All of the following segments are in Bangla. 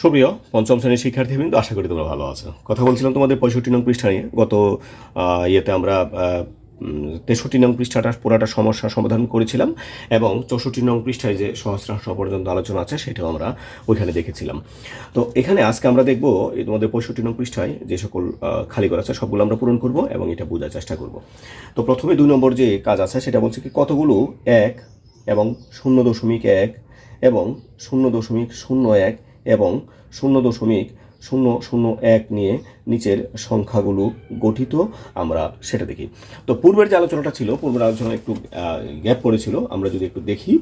সুপ্রিয় পঞ্চম শ্রেণীর শিক্ষার্থীবৃন্দ, আশা করি তোমরা ভালো আছো। কথা বলছিলাম তোমাদের 65 নং পৃষ্ঠা নিয়ে। গত ইয়েতে আমরা 63 নং পৃষ্ঠাটা পুরাটা সমস্যার সমাধান করেছিলাম এবং 64 নং পৃষ্ঠায় যে সহস্রাংশ পর্যন্ত আলোচনা আছে সেটাও আমরা ওইখানে দেখেছিলাম। তো এখানে আজকে আমরা দেখব এই তোমাদের 65 নং পৃষ্ঠায় যে সকল খালি করা আছে সবগুলো আমরা পূরণ করব এবং এটা বোঝার চেষ্টা করব। তো প্রথমে 2 নম্বর যে কাজ আছে সেটা বলছে কি কতগুলো 1 এবং 0.1 এবং 0.01 এবং 0.001 নিয়ে নিচের সংখ্যাগুলো গঠিত, আমরা সেটা দেখি। তো পূর্বের যে আলোচনাটা ছিল, পূর্বের আলোচনা একটু গ্যাপ পড়েছিল, আমরা যদি একটু দেখি,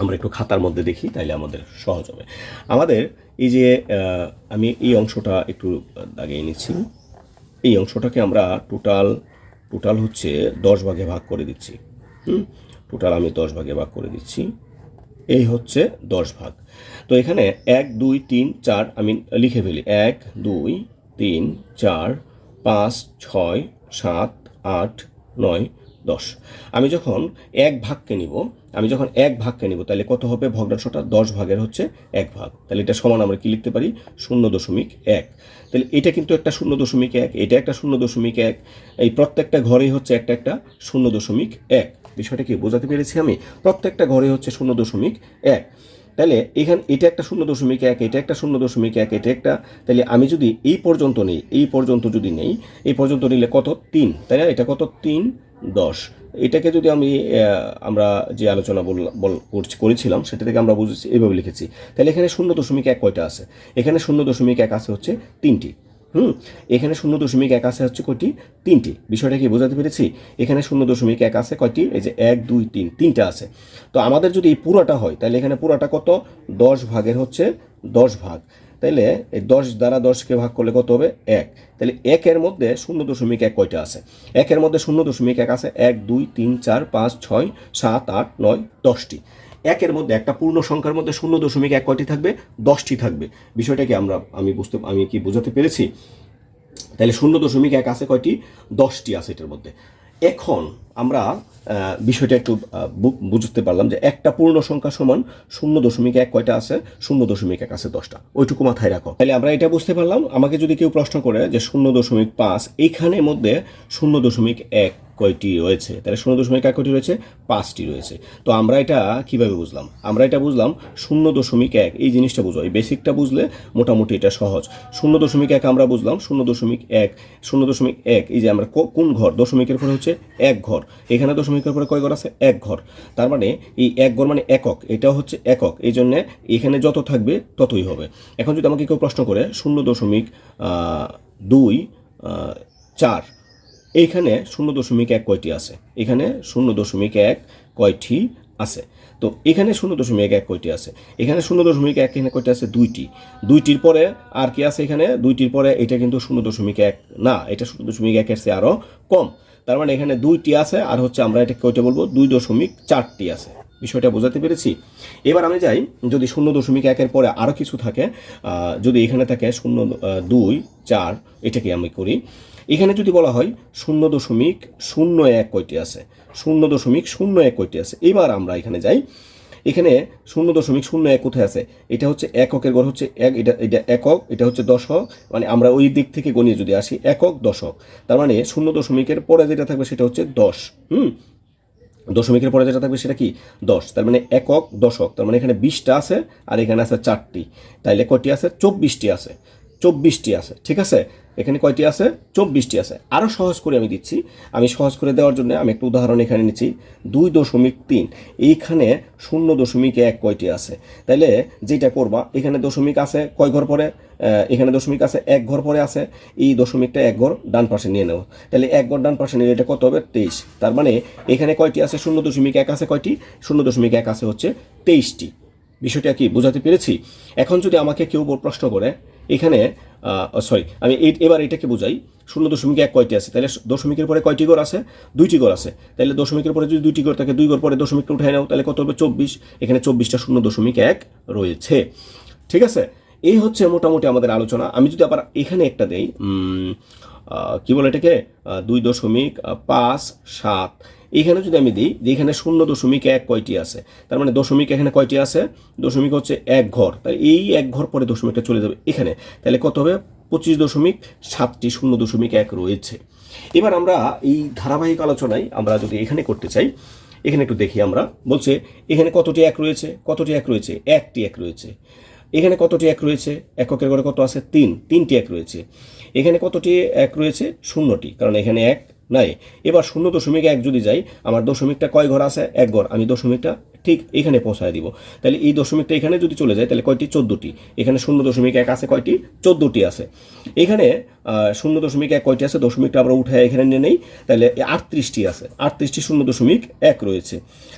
আমরা একটু খাতার মধ্যে দেখি তাইলে আমাদের সহজ হবে। আমাদের এই যে আমি এই অংশটা একটু দাগিয়ে নিচ্ছি। এই অংশটাকে আমরা টোটাল হচ্ছে 10 ভাগে ভাগ করে দিচ্ছি। টোটাল আমি 10 ভাগে ভাগ করে দিচ্ছি। এই হচ্ছে 10 ভাগ। তো এখানে 1 2 3 4 আমি লিখে ফেলি। 1 2 3 4 5 6 7 8 9 10। আমি যখন এক ভাগকে নিব তাহলে কত হবে? ভগ্নাংশটা 10 ভাগের হচ্ছে 1 ভাগ। তাহলে এটা সমান আমরা কি লিখতে পারি? 0.1। তাহলে এটা কিন্তু একটা 0.1, এটা একটা 0.1, এই প্রত্যেকটা ঘরেই হচ্ছে একটা 0.1। বিষয়টা কি বোঝাতে পেরেছি আমি? প্রত্যেকটা ঘরে হচ্ছে 0.1। তাহলে এখানে এটা একটা 0.1, এটা একটা 0.1, এটা একটা, তাহলে আমি যদি এই পর্যন্ত নেই, এই পর্যন্ত নিলে কত? 3, তাই না? এটা কত? 3 10। এটাকে যদি আমরা যে আলোচনা করেছিলাম সেটা থেকে আমরা বুঝেছি, এইভাবে লিখেছি। তাহলে এখানে 0.1 কয়টা আছে? এখানে 0.1 আছে হচ্ছে 3টি। এখানে 0.1 আছে হচ্ছে কয়টি? 3টি। বিষয়টা কি বোঝাতে পেরেছি? এখানে 0.1 আছে কয়টি? এই যে 1 2 3, 3টা আছে। তো আমাদের যদি এই পুরাটা হয় তাহলে এখানে পুরাটা কত? 10 ভাগের হচ্ছে 10 ভাগ। তাইলে এই 10 দ্বারা 10কে ভাগ করলে কত হবে? 1। তাহলে 1 মধ্যে 0.1 কয়টা আছে? 1 মধ্যে 0.1 আছে 1 2 3 4 5 6 7 8 9 10টি। 1 মধ্যে একটা পূর্ণ সংখ্যার মধ্যে 0.1 কয়টি থাকবে? 10টি থাকবে। বিষয়টা কি আমি কি বোঝাতে পেরেছি? তাহলে 0.1 আছে কয়টি? 10টি আছে এটার মধ্যে। এখন আমরা বিষয়টা একটু বুঝতে পারলাম যে একটা পূর্ণ সংখ্যা সমান 0.1 কয়টা আছে? 0.1 আছে 10টা। ওইটুকু মাথায় রাখো। তাহলে আমরা এটা বুঝতে পারলাম। আমাকে যদি কেউ প্রশ্ন করে যে 0.5 এইখানের মধ্যে 0.1 কয়টি রয়েছে, তাহলে 0.1 কয়টি রয়েছে? 5টি রয়েছে। তো আমরা এটা কিভাবে বুঝলাম? আমরা এটা বুঝলাম 0.1, এই জিনিসটা বুঝো, এই বেসিকটা বুঝলে মোটামুটি এটা সহজ। 0.1 আমরা বুঝলাম 0.1, এই যে আমরা কোন ঘর? দশমিকের পরে হচ্ছে 1 ঘর। এখানে দশমিকের পরে কয় ঘর আছে? 1 ঘর। তার মানে এই 1 ঘর মানে একক, এটাও হচ্ছে একক, এই জন্যে এখানে যত থাকবে ততই হবে। এখন যদি আমাকে কেউ প্রশ্ন করে 0.2 4, এইখানে 0.1 কয়টি আছে? এখানে 0.1 কয়টি আছে? তো এখানে 0.1 কয়টি আছে? এখানে 0.1 এখানে কয়টি আছে? 2টি। 2টির পরে আর কি আছে এখানে? 2টির পরে এটা কিন্তু 0.1 না, এটা 0.1 এর চেয়ে আরও কম। তার মানে এখানে 2টি আছে, আর হচ্ছে আমরা এটা কয়টা বলবো? 2.4টি আছে। বিষয়টা বোঝাতে পেরেছি? এবার আমি যাই, যদি 0.1 পরে আরও কিছু থাকে, যদি এখানে থাকে 0.2 4, এটাকে আমি করি। এখানে যদি বলা হয় 0.01 কয়টি আছে? 0.01 কয়টি আছে? এবার আমরা এখানে যাই। এখানে 0.01 কোথায় আছে? এটা হচ্ছে এককের ঘর হচ্ছে 1, এটা একক, এটা হচ্ছে দশক। মানে আমরা ওই দিক থেকে গণিয়ে যদি আসি, একক দশক, তার মানে 0.1 পরে যেটা থাকবে সেটা হচ্ছে 10। দশমিকের পরে যেটা থাকবে সেটা কি? 10। তার মানে একক দশক, তার মানে এখানে 20টা আছে আর এখানে আছে 4টি। তাইলে কয়টি আছে? 24টি আছে। 24টি আছে, ঠিক আছে? এখানে কয়টি আছে? 24টি আছে। আরও সহজ করে আমি দিচ্ছি। আমি সহজ করে দেওয়ার জন্য আমি একটা উদাহরণ এখানে নিচ্ছি। 2.3, এইখানে 0.1 কয়টি আছে? তাইলে যেটা করবা, এখানে দশমিক আছে কয় ঘর পরে? এখানে দশমিক আছে 1 ঘর পরে আছে। এই দশমিকটা 1 ঘর ডান পাশে নিয়ে নেব। তাহলে 1 ঘর ডান পাশে নিলে এটা কত হবে? 23। তার মানে এখানে কয়টি আছে? 0.1 আছে কয়টি? 0.1 আছে হচ্ছে 23টি। বিষয়টা কি বোঝাতে পেরেছি? এখন যদি আমাকে কেউ প্রশ্ন করে এখানে আমি এবার এটাকে বুঝাই, 0.1 কয়টি আছে? তাহলে দশমিকের পরে কয়টি ঘর আছে? 2টি ঘর আছে। তাহলে দশমিকের পরে যদি 2টি ঘর থাকে, 2 ঘর পরে দশমিকটা উঠায় নাও, তাহলে কত হবে? 24। এখানে 24টা 0.1 রয়েছে, ঠিক আছে? এই হচ্ছে মোটামুটি আমাদের আলোচনা। আমি যদি আবার এখানে একটা দেই, কি বলে এটাকে? 2.57, এখানে যদি আমি দিই যে এখানে 0.1 কয়টি আছে, তার মানে দশমিক এখানে কয়টি আছে, দশমিক হচ্ছে এক ঘর, তাই এই এক ঘর পরে দশমিকটা চলে যাবে এখানে, তাহলে কত হবে 25.7টি 0.1 রয়েছে। এবার আমরা এই ধারাবাহিক আলোচনায় আমরা যদি এখানে করতে চাই, এখানে একটু দেখি আমরা বলছে এখানে কতটি এক রয়েছে, কতটি এক রয়েছে, একটি এক রয়েছে। এখানে কতটি এক রয়েছে, এককের ঘরে কত আছে, তিনটি এক রয়েছে। এখানে কতটি এক রয়েছে, 0টি, কারণ এখানে এক নাই। এবার 0.1 যদি যাই, আমার দশমিকটা কয় ঘর আছে, এক ঘর, আমি দশমিকটা ঠিক এখানে পৌঁছায় দিব। তাহলে এই দশমিকটা এখানে যদি চলে যায় তাহলে কয়টি, 14টি। এখানে 0.1 আছে কয়টি, 14টি আছে। এখানে 0.1 কয়টি আছে, দশমিকটা আমরা উঠায় এখানে নিয়ে নেই, তাহলে 38টি আছে, 38টি 0.1 রয়েছে।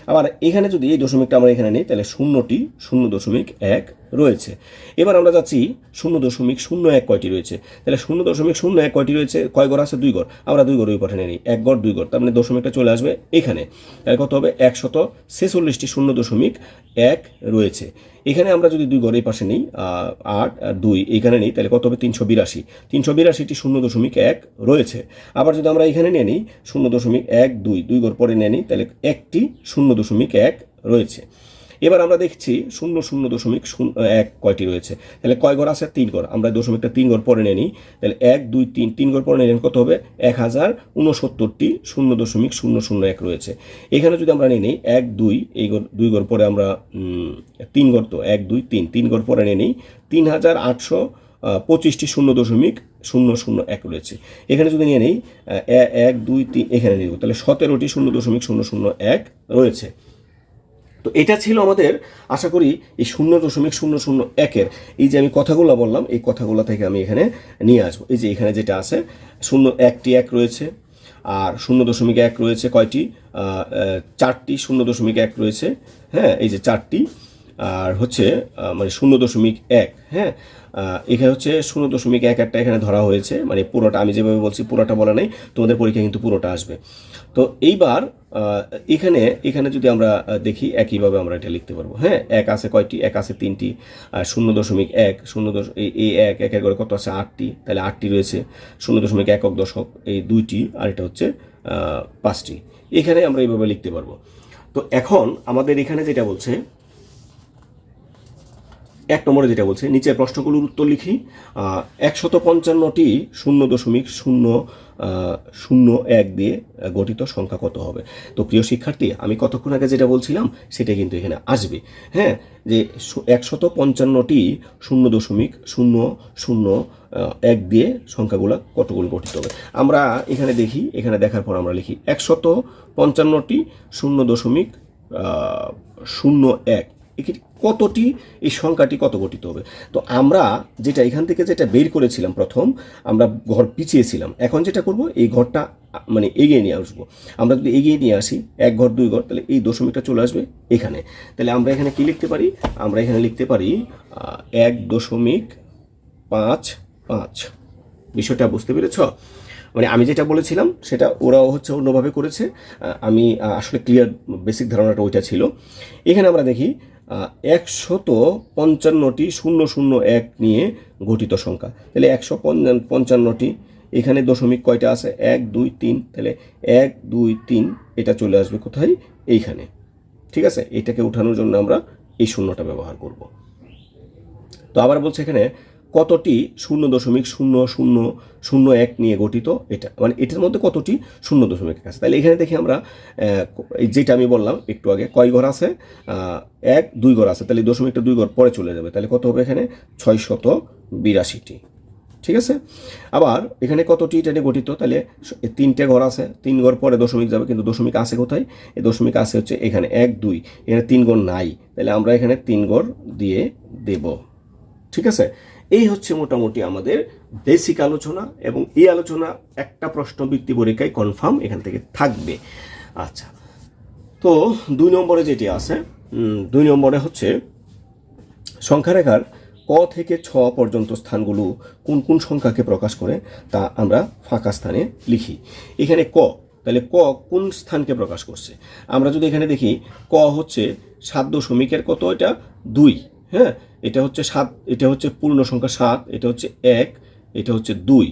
আবার এখানে যদি এই দশমিকটা আমরা এখানে নিই তাহলে 0টি 0.1 রয়েছে। এবার আমরা যাচ্ছি 0.01 কয়টি রয়েছে, তাহলে 0.01 কয়টি রয়েছে, কয় ঘর আছে, 2 ঘর, আমরা 2 ঘর ওই পাঠে নিই, 1 ঘর 2 ঘর, তার মানে দশমিকটা চলে আসবে এখানে, তাহলে কত হবে 146টি 0.1 রয়েছে। এখানে আমরা যদি 2 ঘর এই পাশে নিই, 8 আর 2 এইখানে নিই, তাহলে কত হবে 382টি 0.1 রয়েছে। আবার যদি আমরা এখানে নিয়ে নিই 0.12 ঘর পরে নিয়ে নিই, তাহলে একটি 0.1 রয়েছে। এবার আমরা দেখছি 0.1 কয়টি রয়েছে, তাহলে কয় ঘর আছে, 3 ঘর, আমরা দশমিকটা 3 ঘর পরে নিয়ে নিই, তাহলে 1 2 3 ঘর পরে নিলেন কত হবে 1069টি 0.001 রয়েছে। এখানে যদি আমরা নিয়ে নিই 1 2 এই ঘর 2 ঘর পরে আমরা 3 ঘর, তো 1 2 3 ঘর পরে নিয়ে নিই 3825টি 0.001 রয়েছে। এখানে যদি নিয়ে নিই 1 2 3 এখানে নিব, তাহলে 17টি 0.001 রয়েছে। তো এটা ছিল আমাদের, আশা করি এই 0.001 এই যে আমি কথাগুলো বললাম এই কথাগুলো থেকে আমি এখানে নিয়ে আসবো। এই যে এখানে যেটা আছে 1টি 1 রয়েছে, আর 0.1 রয়েছে কয়টি, 4টি 0.1 রয়েছে, হ্যাঁ এই যে 4টি, আর হচ্ছে মানে 0.1, হ্যাঁ এখানে হচ্ছে 0.1 এখানে ধরা হয়েছে, মানে পুরোটা আমি যেভাবে বলছি পুরোটা বলা নেই, তোমাদের পরীক্ষা কিন্তু পুরোটা আসবে। তো এইবার এখানে যদি আমরা দেখি একইভাবে আমরা এটা লিখতে পারবো, হ্যাঁ 1 আছে কয়টি, 1 আছে 3টি, আর 0.1 এই 1 করে কত আছে 8টি, তাহলে 8টি রয়েছে, 0.1 দশক এই 2টি, আর এটা হচ্ছে 5টি। এখানে আমরা এইভাবে লিখতে পারবো। তো এখন আমাদের এখানে যেটা বলছে 1 নম্বরে যেটা বলছে, নিচের প্রশ্নগুলোর উত্তর লিখি। 155টি 0.001 দিয়ে গঠিত সংখ্যা কত হবে। তো প্রিয় শিক্ষার্থী, আমি কতক্ষণ আগে যেটা বলছিলাম সেটা কিন্তু এখানে আসবে, হ্যাঁ যে 155টি 0.001 দিয়ে সংখ্যাগুলো কতগুলো গঠিত হবে। আমরা এখানে দেখি, এখানে দেখার পর আমরা লিখি 155টি 0.01 কতটি, এই সংখ্যাটি কত গঠিত হবে। তো আমরা যেটা এখান থেকে যেটা বের করেছিলাম, প্রথম আমরা ঘর পিছিয়েছিলাম, এখন যেটা করব এই ঘরটা মানে এগিয়ে নিয়ে আসবো। আমরা যদি এগিয়ে নিয়ে আসি 1 ঘর 2 ঘর, তাহলে এই দশমিকটা চলে আসবে এখানে। তাহলে আমরা এখানে কি লিখতে পারি, আমরা এখানে লিখতে পারি 1.55। বিষয়টা বুঝতে পেরেছ? মানে আমি যেটা বলেছিলাম সেটা ওরাও হচ্ছে অন্যভাবে করেছে, আমি আসলে ক্লিয়ার বেসিক ধারণাটা ওইটা ছিল। এখানে আমরা দেখি 155টি 0.01 নিয়ে গঠিত সংখ্যা, তাহলে 155টি, এখানে দশমিক কয়টা আছে 1 2 3, তাহলে 1 2 3 এটা চলে আসবে কোথায়, এইখানে, ঠিক আছে। এটাকে উঠানোর জন্য আমরা এই শূন্যটা ব্যবহার করব। তো আবার বলছে এখানে কতটি 0.0001 নিয়ে গঠিত, এটা মানে এটার মধ্যে কতটি 0.1 আছে। তাহলে এখানে দেখি আমরা যেটা আমি বললাম একটু আগে, কয় ঘর আছে, 1 2 ঘর আছে, তাহলে দশমিকটা 2 ঘর পরে চলে যাবে, তাহলে কত হবে এখানে 682টি, ঠিক আছে। আবার এখানে কতটি এটা নিয়ে গঠিত, তাহলে 3টে ঘর আছে, 3 ঘর পরে দশমিক যাবে, কিন্তু দশমিক আছে কোথায়, এই দশমিক আছে হচ্ছে এখানে 1 2, এখানে 3 ঘর নাই, তাহলে আমরা এখানে 3 ঘর দিয়ে দেব, ঠিক আছে। এই হচ্ছে মোটামুটি আমাদের বেসিক আলোচনা, এবং এই আলোচনা একটা প্রশ্নবৃত্তি পরীক্ষায় কনফার্ম এখান থেকে থাকবে। আচ্ছা, তো 2 নম্বরে যেটি আছে, 2 নম্বরে হচ্ছে সংখ্যারেখার ক থেকে ছ পর্যন্ত স্থানগুলো কোন কোন সংখ্যাকে প্রকাশ করে তা আমরা ফাঁকা স্থানে লিখি। এখানে ক, তাহলে ক কোন স্থানকে প্রকাশ করছে, আমরা যদি এখানে দেখি ক হচ্ছে 7 দশমিকের কত, এটা 2, হ্যাঁ এটা হচ্ছে 7, এটা হচ্ছে পূর্ণ সংখ্যা 7, এটা হচ্ছে 1, এটা হচ্ছে 2,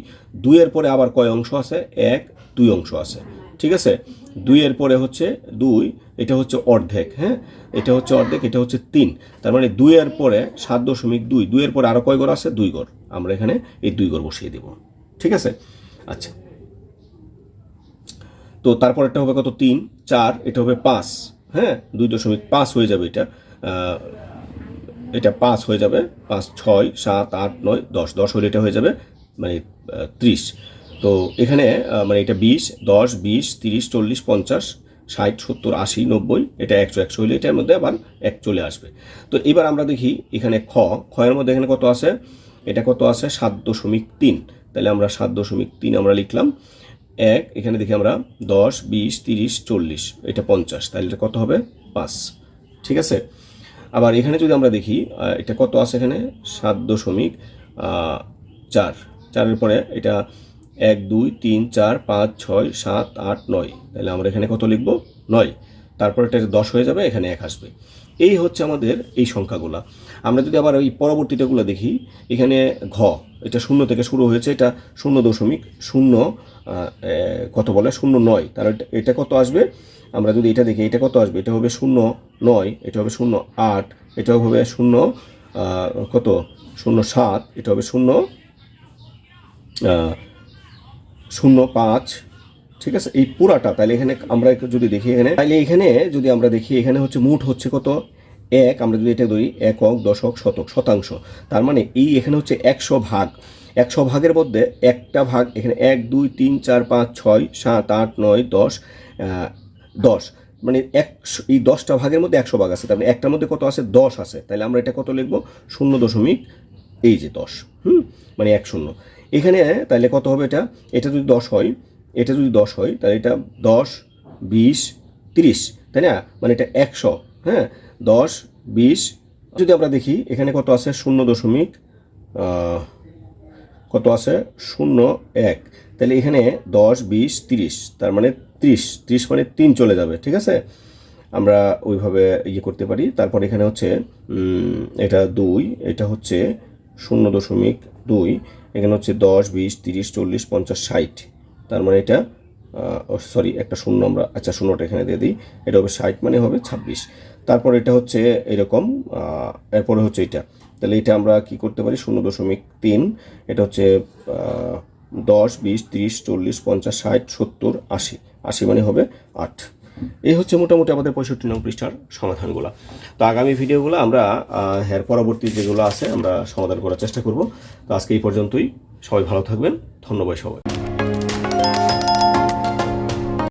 2 এর পরে আবার কয় অংশ আছে, 1 2 অংশ আছে, ঠিক আছে, 2 এর পরে হচ্ছে 2, এটা হচ্ছে অর্ধেক, হ্যাঁ এটা হচ্ছে অর্ধেক, এটা হচ্ছে 3, তার মানে 2 এর পরে 7.2, 2 এর পরে আরও কয় ঘর আছে? 2 ঘর, আমরা এখানে এই 2 ঘর বসিয়ে দেব। ঠিক আছে, আচ্ছা তো তারপর এটা হবে কত? 3, 4, এটা হবে 5, হ্যাঁ 2.5 হয়ে যাবে এটা, এটা 5 হয়ে যাবে, 5, 6, 7, 8, 9, 10, 10 হলে এটা হয়ে যাবে মানে 30। তো এখানে মানে এটা 20, 10, 20, 30, 40, 50, 60, 70, 80, 90, এটা 100, 100 হলে এটার মধ্যে আবার 1 চলে আসবে। তো এবার আমরা দেখি এখানে এর মধ্যে এখানে কত আছে? এটা কত আছে? 7.3, তাহলে আমরা 7.3 আমরা লিখলাম। 1, এখানে দেখি আমরা 10, 20, 30, 40, এটা 50, তাহলে এটা কত হবে? 5। ঠিক আছে, আবার এখানে যদি আমরা দেখি এটা কত আছে? এখানে 7.4, 4-এর পরে এটা 1, 2, 3, 4, 5, 6, 7, 8, 9, তাহলে আমরা এখানে কত লিখব? 9। তারপর এটা 10 হয়ে যাবে, এখানে 1 আসবে। এই হচ্ছে আমাদের এই সংখ্যাগুলা। আমরা যদি আবার ওই পরবর্তীটাগুলো দেখি, এখানে এটা 0 থেকে শুরু হয়েছে, এটা 0.0 কত বলে 0.9, তার এটা কত আসবে? আমরা যদি এটা দেখি, এটা কত আসবে? এটা হবে 0.9, এটা হবে 0.8, এটা হবে 0 কত 0.7, এটা হবে 0.5। ঠিক আছে, এই পুরাটা তাহলে এখানে আমরা যদি দেখি, এখানে তাহলে এখানে যদি আমরা দেখি, এখানে হচ্ছে মোট হচ্ছে কত? 1, আমরা যদি এটা ধরি একক, দশক, শতক, শতাংশ, তার মানে এই এখানে হচ্ছে 100 ভাগ। 100 ভাগের মধ্যে একটা ভাগ এখানে 1, 2, 3, 4, 5, 6, 7, 8, 9, 10, 10, মানে 100, এই 10টা ভাগের মধ্যে 100 ভাগ আছে, তার মানে একটার মধ্যে কত আছে? 10 আছে, তাহলে আমরা এটা কত লিখবো? 0. এই যে 10, মানে 1-0 এখানে, তাহলে কত হবে? এটা যদি 10 হয়, এটা যদি 10 হয়, তাহলে এটা 10, 20, 30, তাই না? মানে এটা 100, হ্যাঁ 10, 20। যদি আমরা দেখি এখানে কত আছে? 0. কত আছে? 0.1, তাহলে এখানে 10, 20, 30, তার মানে 30 মানে 3 চলে যাবে। ঠিক আছে, আমরা ওইভাবে ইয়ে করতে পারি। তারপর এখানে হচ্ছে এটা 2, এটা হচ্ছে 0.2, এখানে হচ্ছে 10, 20, 30, 40, 50, 60, তার মানে এটা সরি একটা 0 আমরা, আচ্ছা 0টা এখানে দিয়ে দিই, এটা হবে 60, মানে হবে 26। তারপর এটা হচ্ছে এরকম, এরপরে হচ্ছে এটা, তাহলে এটা আমরা কি করতে পারি? 0.3, এটা হচ্ছে 10, 20, 30, 40, 50, 60, 70, 80, 80 মানে হবে 8। এই হচ্ছে মোটামুটি আমাদের 65 নং পৃষ্ঠার সমাধানগুলো। তো আগামী ভিডিওগুলো আমরা এর পরবর্তী যেগুলো আছে আমরা সমাধান করার চেষ্টা করব। তো আজকে এই পর্যন্তই, সবাই ভালো থাকবেন, ধন্যবাদ সবাই।